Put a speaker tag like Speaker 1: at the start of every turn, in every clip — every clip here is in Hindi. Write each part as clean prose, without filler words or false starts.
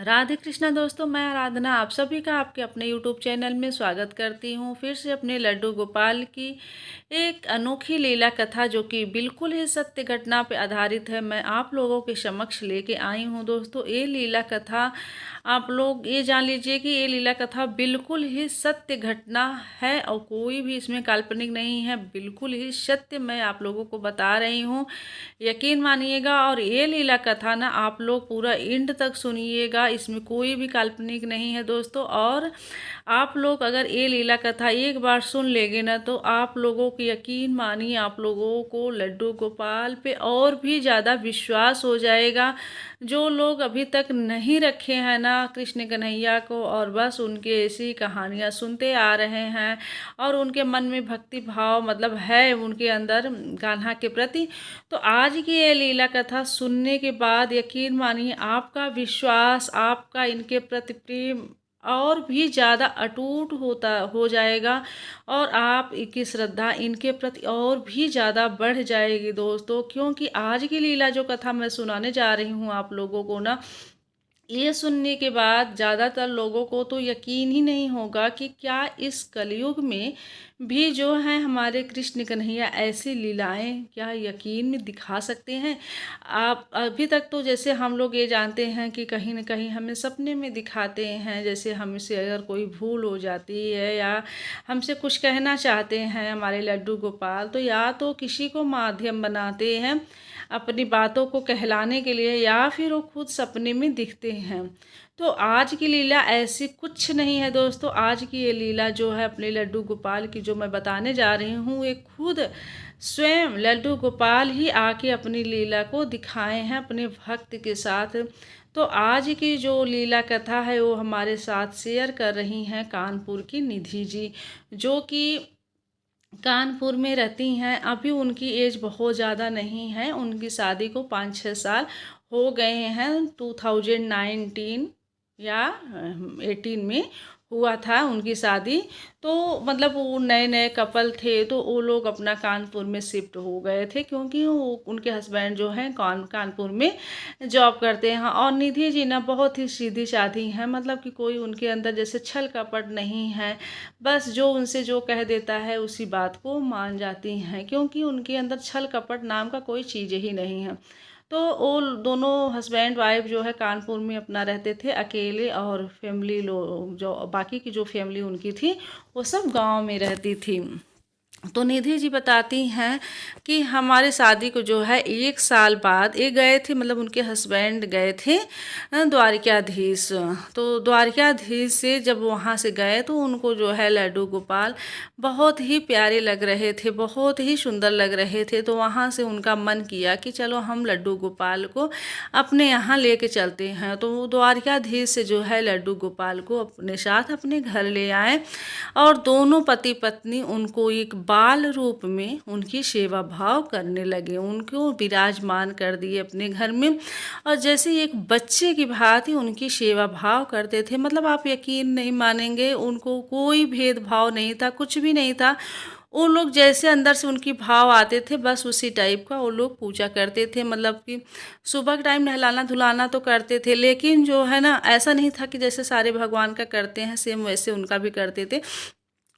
Speaker 1: राधे कृष्णा दोस्तों, मैं आराधना आप सभी का आपके अपने यूट्यूब चैनल में स्वागत करती हूँ। फिर से अपने लड्डू गोपाल की एक अनोखी लीला कथा जो कि बिल्कुल ही सत्य घटना पर आधारित है, मैं आप लोगों के समक्ष लेके आई हूँ। दोस्तों, ये लीला कथा आप लोग ये जान लीजिए कि ये लीला कथा बिल्कुल ही सत्य घटना है और कोई भी इसमें काल्पनिक नहीं है, बिल्कुल ही सत्य मैं आप लोगों को बता रही हूँ। यकीन मानिएगा। और ये लीला कथा ना आप लोग पूरा एंड तक सुनिएगा, इसमें कोई भी काल्पनिक नहीं है दोस्तों। और आप लोग अगर ये लीला कथा एक बार सुन लेंगे ना तो आप लोगों की यकीन मानिए आप लोगों को लड्डू गोपाल पे और भी ज़्यादा विश्वास हो जाएगा। जो लोग अभी तक नहीं रखे हैं ना कृष्ण कन्हैया को और बस उनके ऐसी कहानियाँ सुनते आ रहे हैं और उनके मन में भक्ति भाव मतलब है उनके अंदर कान्हा के प्रति, तो आज की ये लीला कथा सुनने के बाद यकीन मानिए आपका विश्वास, आपका इनके प्रति प्रेम और भी ज़्यादा अटूट हो जाएगा और आप की श्रद्धा इनके प्रति और भी ज़्यादा बढ़ जाएगी दोस्तों। क्योंकि आज की लीला जो कथा मैं सुनाने जा रही हूँ आप लोगों को ना, ये सुनने के बाद ज़्यादातर लोगों को तो यकीन ही नहीं होगा कि क्या इस कलयुग में भी जो है हमारे कृष्ण कन्हैया ऐसी लीलाएं क्या यकीन में दिखा सकते हैं। आप अभी तक तो जैसे हम लोग ये जानते हैं कि कहीं ना कहीं हमें सपने में दिखाते हैं, जैसे हमसे अगर कोई भूल हो जाती है या हमसे कुछ कहना चाहते हैं हमारे लड्डू गोपाल, तो या तो किसी को माध्यम बनाते हैं अपनी बातों को कहलाने के लिए या फिर वो खुद सपने में दिखते हैं। तो आज की लीला ऐसी कुछ नहीं है दोस्तों। आज की ये लीला जो है अपने लड्डू गोपाल की जो मैं बताने जा रही हूँ, ये खुद स्वयं लड्डू गोपाल ही आके अपनी लीला को दिखाए हैं अपने भक्त के साथ। तो आज की जो लीला कथा है वो हमारे साथ शेयर कर रही हैं कानपुर की निधि जी, जो कि कानपुर में रहती हैं। अभी उनकी एज बहुत ज़्यादा नहीं है, उनकी शादी को 5-6 साल हो गए हैं। 2019 या 18 में हुआ था उनकी शादी। तो मतलब वो नए नए कपल थे तो वो लोग अपना कानपुर में शिफ्ट हो गए थे क्योंकि वो उनके हस्बैंड जो हैं कानपुर में जॉब करते हैं। और निधि जी ना बहुत ही सीधी साधी हैं, मतलब कि कोई उनके अंदर जैसे छल कपट नहीं है, बस जो उनसे जो कह देता है उसी बात को मान जाती हैं क्योंकि उनके अंदर छल कपट नाम का कोई चीज़ ही नहीं है। तो वो दोनों हस्बैंड वाइफ जो है कानपुर में अपना रहते थे अकेले, और फैमिली लोग जो बाकी की जो फैमिली उनकी थी वो सब गांव में रहती थी। तो निधि जी बताती हैं कि हमारे शादी को जो है 1 साल बाद ये गए थे, मतलब उनके हस्बैंड गए थे द्वारिकाधीश। तो द्वारिकाधीश से जब वहाँ से गए तो उनको जो है लड्डू गोपाल बहुत ही प्यारे लग रहे थे, बहुत ही सुंदर लग रहे थे। तो वहाँ से उनका मन किया कि चलो हम लड्डू गोपाल को अपने यहाँ लेके चलते हैं। तो द्वारिकाधीश से जो है लड्डू गोपाल को अपने साथ अपने घर ले आए और दोनों पति पत्नी उनको एक बाल रूप में उनकी सेवा भाव करने लगे, उनको विराजमान कर दिए अपने घर में और जैसे एक बच्चे की भांति उनकी सेवा भाव करते थे। मतलब आप यकीन नहीं मानेंगे, उनको कोई भेदभाव नहीं था, कुछ भी नहीं था। वो लोग जैसे अंदर से उनकी भाव आते थे बस उसी टाइप का वो लोग पूजा करते थे। मतलब कि सुबह के टाइम नहलाना धुलाना तो करते थे, लेकिन जो है ना ऐसा नहीं था कि जैसे सारे भगवान का करते हैं सेम वैसे उनका भी करते थे।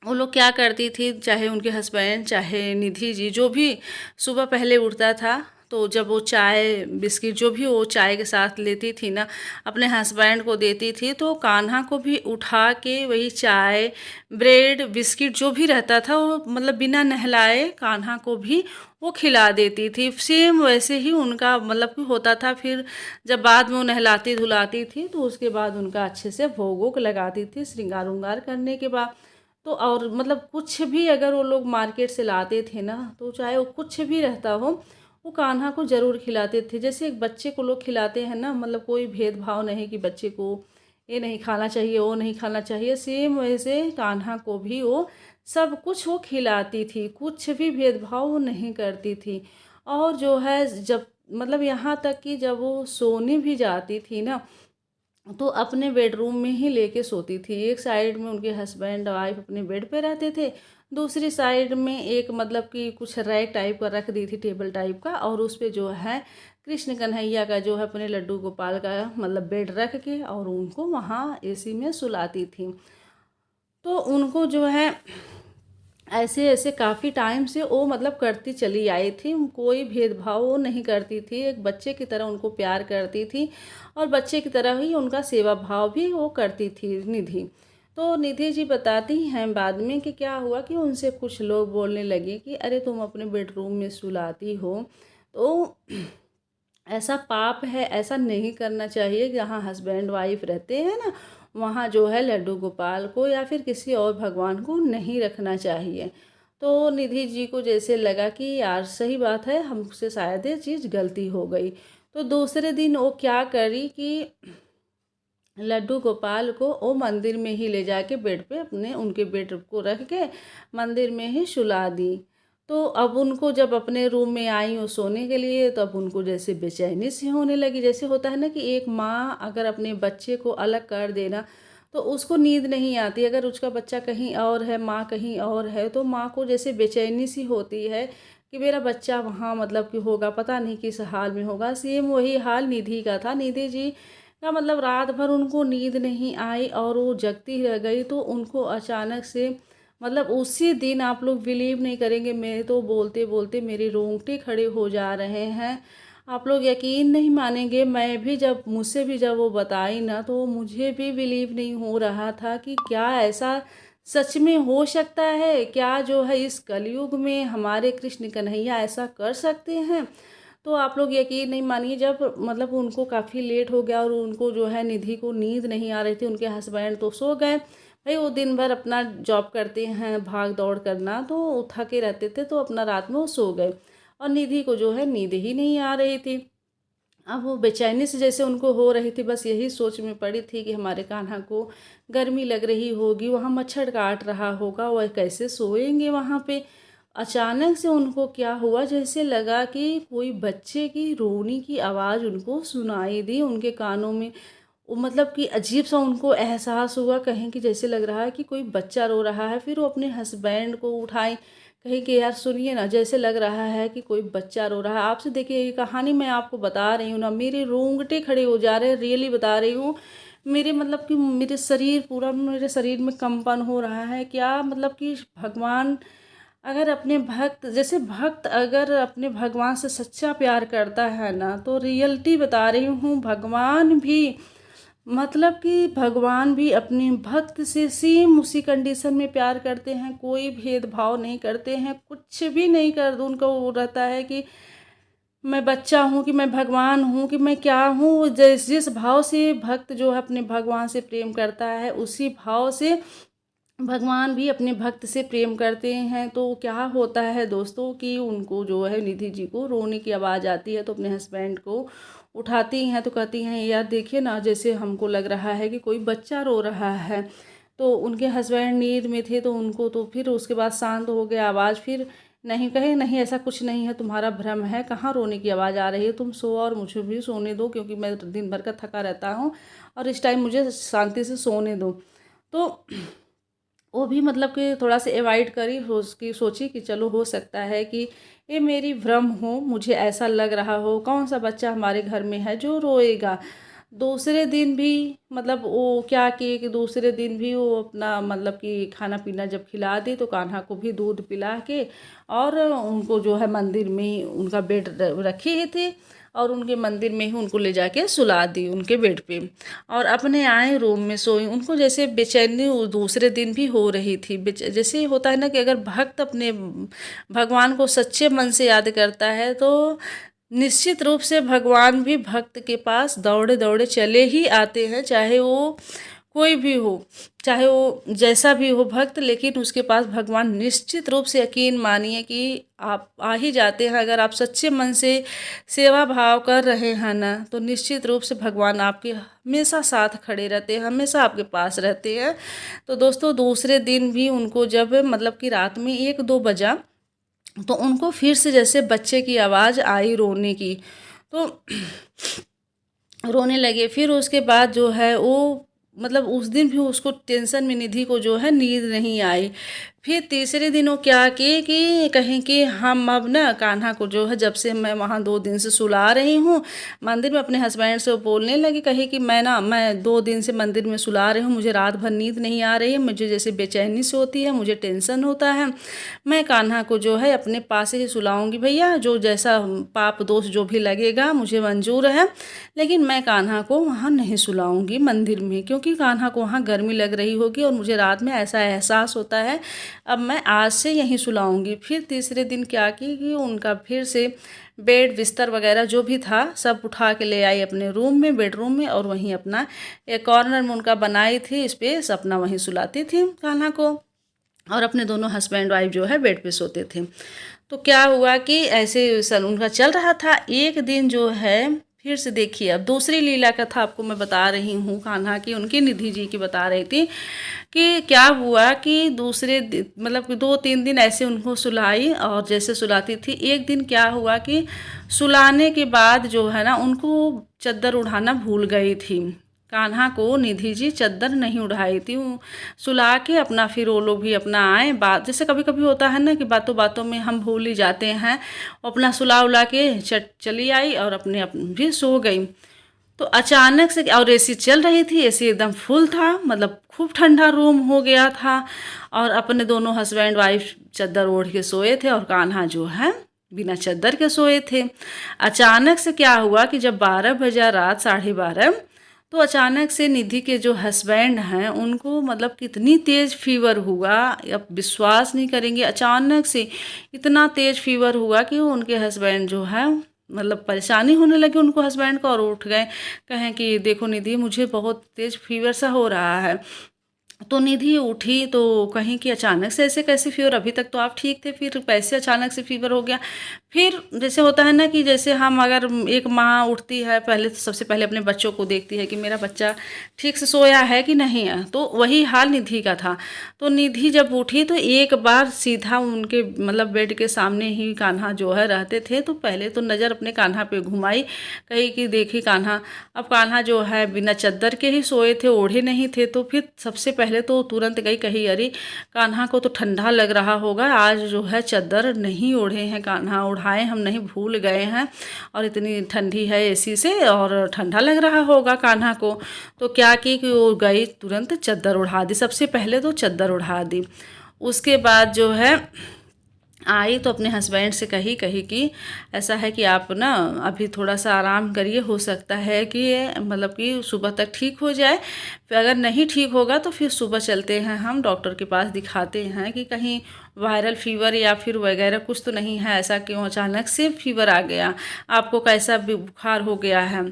Speaker 1: वो लोग क्या करती थी, चाहे उनके हस्बैंड चाहे निधि जी जो भी सुबह पहले उठता था तो जब वो चाय बिस्किट जो भी वो चाय के साथ लेती थी ना अपने हस्बैंड को देती थी, तो कान्हा को भी उठा के वही चाय ब्रेड बिस्किट जो भी रहता था वो मतलब बिना नहलाए कान्हा को भी वो खिला देती थी। सेम वैसे ही उनका मतलब कि होता था। फिर जब बाद में वो नहलाती धुलाती थी तो उसके बाद उनका अच्छे से भोग वोग लगाती थी श्रृंगार उंगार करने के बाद। तो और मतलब कुछ भी अगर वो लोग मार्केट से लाते थे ना तो चाहे वो कुछ भी रहता हो वो कान्हा को ज़रूर खिलाते थे, जैसे एक बच्चे को लोग खिलाते हैं ना, मतलब कोई भेदभाव नहीं कि बच्चे को ये नहीं खाना चाहिए वो नहीं खाना चाहिए, सेम वैसे कान्हा को भी वो सब कुछ वो खिलाती थी, कुछ भी भेदभाव वो नहीं करती थी। और जो है जब मतलब यहाँ तक कि जब वो सोने भी जाती थी ना तो अपने बेडरूम में ही लेके सोती थी। एक साइड में उनके हस्बैंड वाइफ अपने बेड पे रहते थे, दूसरी साइड में एक मतलब कि कुछ रैक टाइप का रख दी थी टेबल टाइप का, और उस पे जो है कृष्ण कन्हैया का जो है अपने लड्डू गोपाल का मतलब बेड रख के और उनको वहाँ एसी में सुलाती थी। तो उनको जो है ऐसे ऐसे काफ़ी टाइम से वो मतलब करती चली आई थी, कोई भेदभाव वो नहीं करती थी, एक बच्चे की तरह उनको प्यार करती थी और बच्चे की तरह ही उनका सेवा भाव भी वो करती थी निधि। तो निधि जी बताती हैं बाद में कि क्या हुआ कि उनसे कुछ लोग बोलने लगे कि अरे तुम अपने बेडरूम में सुलाती हो, तो ऐसा पाप है, ऐसा नहीं करना चाहिए। जहाँ हस्बैंड वाइफ रहते हैं ना, वहाँ जो है लड्डू गोपाल को या फिर किसी और भगवान को नहीं रखना चाहिए। तो निधि जी को जैसे लगा कि यार सही बात है, हमसे शायद ये चीज़ गलती हो गई। तो दूसरे दिन वो क्या करी कि लड्डू गोपाल को वो मंदिर में ही ले जाके बेड पे अपने उनके बेड को रख के मंदिर में ही सुला दी। तो अब उनको जब अपने रूम में आई वो सोने के लिए, तब उनको जैसे बेचैनी सी होने लगी। जैसे होता है ना कि एक माँ अगर अपने बच्चे को अलग कर देना तो उसको नींद नहीं आती। अगर उसका बच्चा कहीं और है, माँ कहीं और है, तो माँ को जैसे बेचैनी सी होती है कि मेरा बच्चा वहाँ मतलब कि होगा, पता नहीं किस हाल में होगा। सेम वही हाल निधि का था। निधि जी का मतलब रात भर उनको नींद नहीं आई और वो जगती रह गई। तो उनको अचानक से मतलब उसी दिन, आप लोग बिलीव नहीं करेंगे, मेरे तो बोलते बोलते मेरे रोंगटे खड़े हो जा रहे हैं। आप लोग यकीन नहीं मानेंगे, मैं भी जब मुझसे भी जब वो बताई ना, तो मुझे भी बिलीव नहीं हो रहा था कि क्या ऐसा सच में हो सकता है। क्या जो है इस कलयुग में हमारे कृष्ण कन्हैया ऐसा कर सकते हैं। तो आप लोग यकीन नहीं मानिए, जब मतलब उनको काफ़ी लेट हो गया और उनको जो है निधि को नींद नहीं आ रही थी, उनके हस्बैंड तो सो गए। भाई वो दिन भर अपना जॉब करते हैं, भाग दौड़ करना, तो वो थके रहते थे, तो अपना रात में वो सो गए और निधि को जो है नींद ही नहीं आ रही थी। अब वो बेचैनी से जैसे उनको हो रही थी, बस यही सोच में पड़ी थी कि हमारे कान्हा को गर्मी लग रही होगी, वहाँ मच्छर काट रहा होगा, वह कैसे सोएंगे वहाँ पे। अचानक से उनको क्या हुआ, जैसे लगा कि कोई बच्चे की रोने की आवाज़ उनको सुनाई दी उनके कानों में। वो मतलब कि अजीब सा उनको एहसास हुआ, कहीं कि जैसे लग रहा है कि कोई बच्चा रो रहा है। फिर वो अपने हस्बैंड को उठाई, कहीं कि यार सुनिए ना, जैसे लग रहा है कि कोई बच्चा रो रहा है। आपसे देखिए, ये कहानी मैं आपको बता रही हूँ ना, मेरे रोंगटे खड़े हो जा रहे हैं, रियली बता रही हूँ। मेरे मतलब कि मेरे शरीर पूरा, मेरे शरीर में कंपन हो रहा है। क्या मतलब कि भगवान अगर अपने भक्त, जैसे भक्त अगर अपने भगवान से सच्चा प्यार करता है ना, तो रियलिटी बता रही हूँ, भगवान भी मतलब कि भगवान भी अपने भक्त से सेम उसी कंडीशन में प्यार करते हैं। कोई भेदभाव नहीं करते हैं, कुछ भी नहीं कर उनको वो रहता है कि मैं बच्चा हूँ कि मैं भगवान हूँ कि मैं क्या हूँ। जिस जिस भाव से भक्त जो है अपने भगवान से प्रेम करता है, उसी भाव से भगवान भी अपने भक्त से प्रेम करते हैं। तो क्या होता है दोस्तों कि उनको जो है निधि जी को रोने की आवाज़ आती है, तो अपने हस्बैंड को उठाती हैं, तो कहती हैं यार देखिए ना, जैसे हमको लग रहा है कि कोई बच्चा रो रहा है। तो उनके हस्बैंड नींद में थे, तो उनको तो फिर उसके बाद शांत हो गया आवाज़। फिर नहीं कहे, नहीं ऐसा कुछ नहीं है, तुम्हारा भ्रम है, कहाँ रोने की आवाज़ आ रही है, तुम सो और मुझे भी सोने दो, क्योंकि मैं दिन भर का थका रहता हूँ और इस टाइम मुझे शांति से सोने दो। तो वो भी मतलब कि थोड़ा सा अवॉइड करी, उसकी सोची कि चलो हो सकता है कि ये मेरी भ्रम हो, मुझे ऐसा लग रहा हो, कौन सा बच्चा हमारे घर में है जो रोएगा। दूसरे दिन भी मतलब वो क्या किए कि दूसरे दिन भी वो अपना मतलब कि खाना पीना जब खिला दी, तो कान्हा को भी दूध पिला के और उनको जो है मंदिर में उनका बेड रखे ही थे और उनके मंदिर में ही उनको ले जाके सुला दी उनके बेड पे और अपने आए रूम में सोई। उनको जैसे बेचैनी दूसरे दिन भी हो रही थी। जैसे होता है ना कि अगर भक्त अपने भगवान को सच्चे मन से याद करता है, तो निश्चित रूप से भगवान भी भक्त के पास दौड़े दौड़े चले ही आते हैं, चाहे वो कोई भी हो, चाहे वो जैसा भी हो भक्त, लेकिन उसके पास भगवान निश्चित रूप से, यकीन मानिए कि आप आ ही जाते हैं। अगर आप सच्चे मन से सेवा भाव कर रहे हैं ना, तो निश्चित रूप से भगवान आपके हमेशा साथ खड़े रहते हैं, हमेशा आपके पास रहते हैं। तो दोस्तों दूसरे दिन भी उनको जब मतलब कि रात में 1-2 बजा, तो उनको फिर से जैसे बच्चे की आवाज़ आई रोने की, तो रोने लगे। फिर उसके बाद जो है वो मतलब उस दिन भी उसको टेंशन में, निधि को जो है नींद नहीं आई। फिर तीसरे दिन वो क्या किए कि कहें कि हम अब ना कान्हा को जो है, जब से मैं वहाँ 2 दिन से सुला रही हूँ मंदिर में, अपने हस्बैंड से वो बोलने लगी, कहे कि मैं 2 दिन से मंदिर में सुला रही हूँ, मुझे रात भर नींद नहीं आ रही है, मुझे जैसे बेचैनी से होती है, मुझे टेंशन होता है। मैं कान्हा को जो है अपने पास ही सुलाऊंगी भैया, जो जैसा पाप दोष जो भी लगेगा मुझे मंजूर है, लेकिन मैं कान्हा को वहाँ नहीं सुलाऊंगी मंदिर में, क्योंकि कान्हा को वहाँ गर्मी लग रही होगी और मुझे रात में ऐसा एहसास होता है। अब मैं आज से यहीं सुलाऊंगी। फिर तीसरे दिन क्या की कि उनका फिर से बेड बिस्तर वगैरह जो भी था सब उठा के ले आई अपने रूम में, बेडरूम में, और वहीं अपना एक कॉर्नर में उनका बनाई थी स्पेस, अपना वहीं सुलाती थी कान्हा को, और अपने दोनों हस्बैंड वाइफ जो है बेड पे सोते थे। तो क्या हुआ कि ऐसे उनका चल रहा था। एक दिन जो है फिर से देखिए, अब दूसरी लीला कथा आपको मैं बता रही हूँ कान्हा की, उनकी निधि जी की बता रही थी कि क्या हुआ कि मतलब कि 2-3 दिन ऐसे उनको सुलाई, और जैसे सुलाती थी, एक दिन क्या हुआ कि सुलाने के बाद जो है ना उनको चद्दर उड़ाना भूल गई थी। कान्हा को निधि जी चद्दर नहीं उड़ाई थी, वो सुला के अपना फिर वो लोग भी अपना आए, बात जैसे कभी कभी होता है ना कि बातों बातों में हम भूल ही जाते हैं, अपना सुला उला के चली आई और अपने भी सो गई। तो अचानक से, और एसी चल रही थी, एसी एकदम फुल था, मतलब खूब ठंडा रूम हो गया था, और अपने दोनों हस्बैंड वाइफ चद्दर ओढ़ के सोए थे और कान्हा जो है बिना चद्दर के सोए थे। अचानक से क्या हुआ कि जब 12 बजा रात 12:30, तो अचानक से निधि के जो हस्बैंड हैं उनको मतलब कितनी तेज़ फीवर हुआ, आप विश्वास नहीं करेंगे, अचानक से इतना तेज़ फीवर हुआ कि उनके हस्बैंड जो है मतलब परेशानी होने लगी उनको हस्बैंड को, और उठ गए, कहें कि देखो निधि मुझे बहुत तेज़ फीवर सा हो रहा है। तो निधि उठी तो कहीं कि अचानक से ऐसे कैसे फीवर, अभी तक तो आप ठीक थे, फिर कैसे अचानक से फीवर हो गया। फिर जैसे होता है ना कि जैसे हम अगर एक माँ उठती है, पहले तो सबसे पहले अपने बच्चों को देखती है कि मेरा बच्चा ठीक से सोया है कि नहीं है, तो वही हाल निधि का था। तो निधि जब उठी तो एक बार सीधा उनके मतलब बेड के सामने ही कान्हा जो है रहते थे, तो पहले तो नज़र अपने कान्हा पे घुमाई, कही कि देखी कान्हा। अब कान्हा जो है बिना चद्दर के ही सोए थे, ओढ़े नहीं थे। तो फिर सबसे पहले तो तुरंत गई, कही अरे कान्हा को तो ठंडा लग रहा होगा, आज जो है चद्दर नहीं ओढ़े हैं कान्हा, उड़ाए हम नहीं, भूल गए हैं, और इतनी ठंडी है एसी से और ठंडा लग रहा होगा कान्हा को। तो क्या की कि वो गई तुरंत चद्दर उड़ा दी, सबसे पहले तो चद्दर उड़ा दी। उसके बाद जो है आई तो अपने हस्बैंड से कही कि ऐसा है कि आप ना अभी थोड़ा सा आराम करिए, हो सकता है कि मतलब कि सुबह तक ठीक हो जाए, फिर अगर नहीं ठीक होगा तो फिर सुबह चलते हैं हम डॉक्टर के पास, दिखाते हैं कि कहीं वायरल फीवर या फिर वगैरह कुछ तो नहीं है, ऐसा क्यों अचानक से फीवर आ गया, आपको कैसा बुखार हो गया है।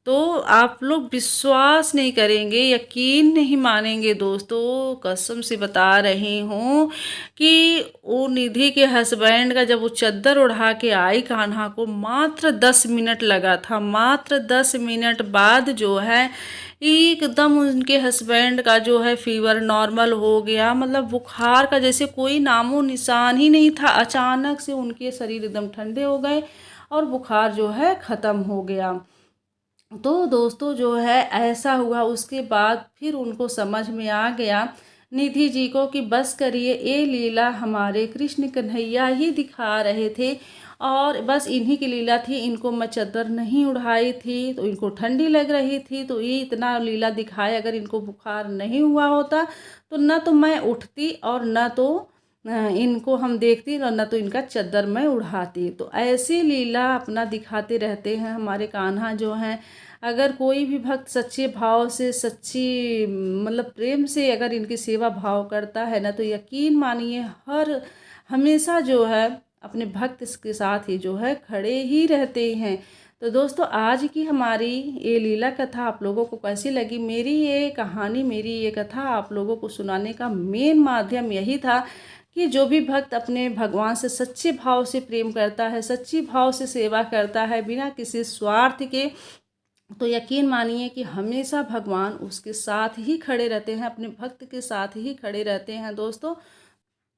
Speaker 1: तो आप लोग विश्वास नहीं करेंगे, यकीन नहीं मानेंगे दोस्तों, कसम से बता रही हूँ कि वो निधि के हस्बैंड का जब वो चद्दर उड़ा के आई कान्हा को, मात्र 10 मिनट लगा था, मात्र 10 मिनट बाद जो है एकदम उनके हस्बैंड का जो है फीवर नॉर्मल हो गया, मतलब बुखार का जैसे कोई नामो निशान ही नहीं था। अचानक से उनके शरीर एकदम ठंडे हो गए और बुखार जो है ख़त्म हो गया। तो दोस्तों जो है ऐसा हुआ, उसके बाद फिर उनको समझ में आ गया निधि जी को कि बस करिए, ये लीला हमारे कृष्ण कन्हैया ही दिखा रहे थे, और बस इन्हीं की लीला थी, इनको मैं चद्दर नहीं उड़ाई थी तो इनको ठंडी लग रही थी, तो ये इतना लीला दिखाए, अगर इनको बुखार नहीं हुआ होता तो न तो मैं उठती और न तो इनको हम देखती और न तो इनका चद्दर मैं उड़ाती। तो ऐसी लीला अपना दिखाते रहते हैं हमारे कान्हा जो हैं। अगर कोई भी भक्त सच्चे भाव से, सच्ची मतलब प्रेम से अगर इनकी सेवा भाव करता है ना, तो यकीन मानिए हर हमेशा जो है अपने भक्त के साथ ही जो है खड़े ही रहते हैं। तो दोस्तों आज की हमारी ये लीला कथा आप लोगों को कैसी लगी, मेरी ये कहानी, मेरी ये कथा आप लोगों को सुनाने का मेन माध्यम यही था कि जो भी भक्त अपने भगवान से सच्चे भाव से प्रेम करता है, सच्ची भाव से सेवा करता है बिना किसी स्वार्थ के, तो यकीन मानिए कि हमेशा भगवान उसके साथ ही खड़े रहते हैं, अपने भक्त के साथ ही खड़े रहते हैं दोस्तों।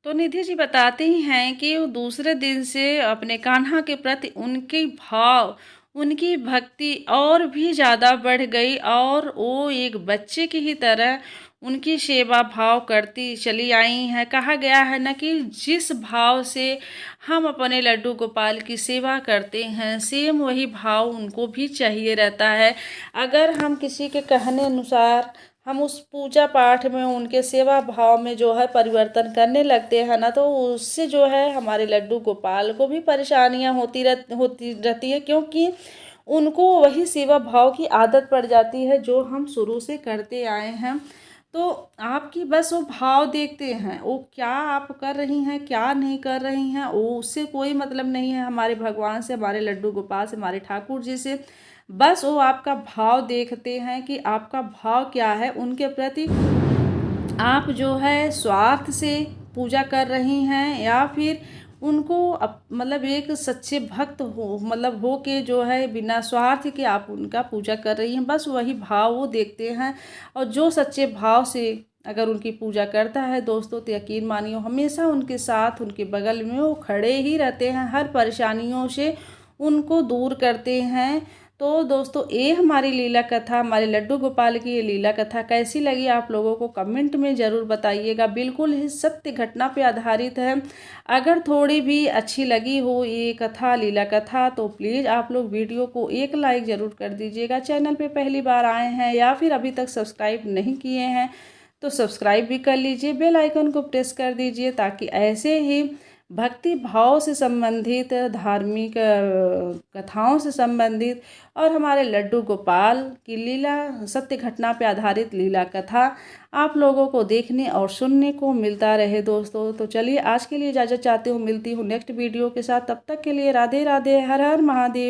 Speaker 1: तो निधि जी बताते ही हैं कि वो दूसरे दिन से अपने कान्हा के प्रति उनकी भाव, उनकी भक्ति और भी ज़्यादा बढ़ गई, और वो एक बच्चे की ही तरह उनकी सेवा भाव करती चली आई हैं। कहा गया है ना कि जिस भाव से हम अपने लड्डू गोपाल की सेवा करते हैं, सेम वही भाव उनको भी चाहिए रहता है। अगर हम किसी के कहने अनुसार हम उस पूजा पाठ में उनके सेवा भाव में जो है परिवर्तन करने लगते हैं ना, तो उससे जो है हमारे लड्डू गोपाल को भी परेशानियां होती रहती है, क्योंकि उनको वही सेवा भाव की आदत पड़ जाती है जो हम शुरू से करते आए हैं। तो आपकी बस वो भाव देखते हैं, वो क्या आप कर रही हैं क्या नहीं कर रही हैं, वो उससे कोई मतलब नहीं है हमारे भगवान से, हमारे लड्डू गोपाल से, हमारे ठाकुर जी से। बस वो आपका भाव देखते हैं कि आपका भाव क्या है उनके प्रति। आप जो है स्वार्थ से पूजा कर रही हैं या फिर उनको मतलब एक सच्चे भक्त हो के जो है बिना स्वार्थ के आप उनका पूजा कर रही हैं। बस वही भाव वो देखते हैं, और जो सच्चे भाव से अगर उनकी पूजा करता है दोस्तों, तो यकीन मानिए हमेशा उनके साथ उनके बगल में वो खड़े ही रहते हैं, हर परेशानियों से उनको दूर करते हैं। तो दोस्तों, ये हमारी लीला कथा, हमारे लड्डू गोपाल की ये लीला कथा कैसी लगी आप लोगों को कमेंट में ज़रूर बताइएगा। बिल्कुल ही सत्य घटना पे आधारित है। अगर थोड़ी भी अच्छी लगी हो ये कथा, लीला कथा, तो प्लीज़ आप लोग वीडियो को एक लाइक ज़रूर कर दीजिएगा। चैनल पे पहली बार आए हैं या फिर अभी तक सब्सक्राइब नहीं किए हैं तो सब्सक्राइब भी कर लीजिए, बेल आइकन को प्रेस कर दीजिए, ताकि ऐसे ही भक्ति भाव से संबंधित, धार्मिक कथाओं से संबंधित और हमारे लड्डू गोपाल की लीला, सत्य घटना पर आधारित लीला कथा आप लोगों को देखने और सुनने को मिलता रहे दोस्तों। तो चलिए आज के लिए इजाज़त चाहती हूँ, मिलती हूँ नेक्स्ट वीडियो के साथ। तब तक के लिए राधे राधे, हर हर महादेव।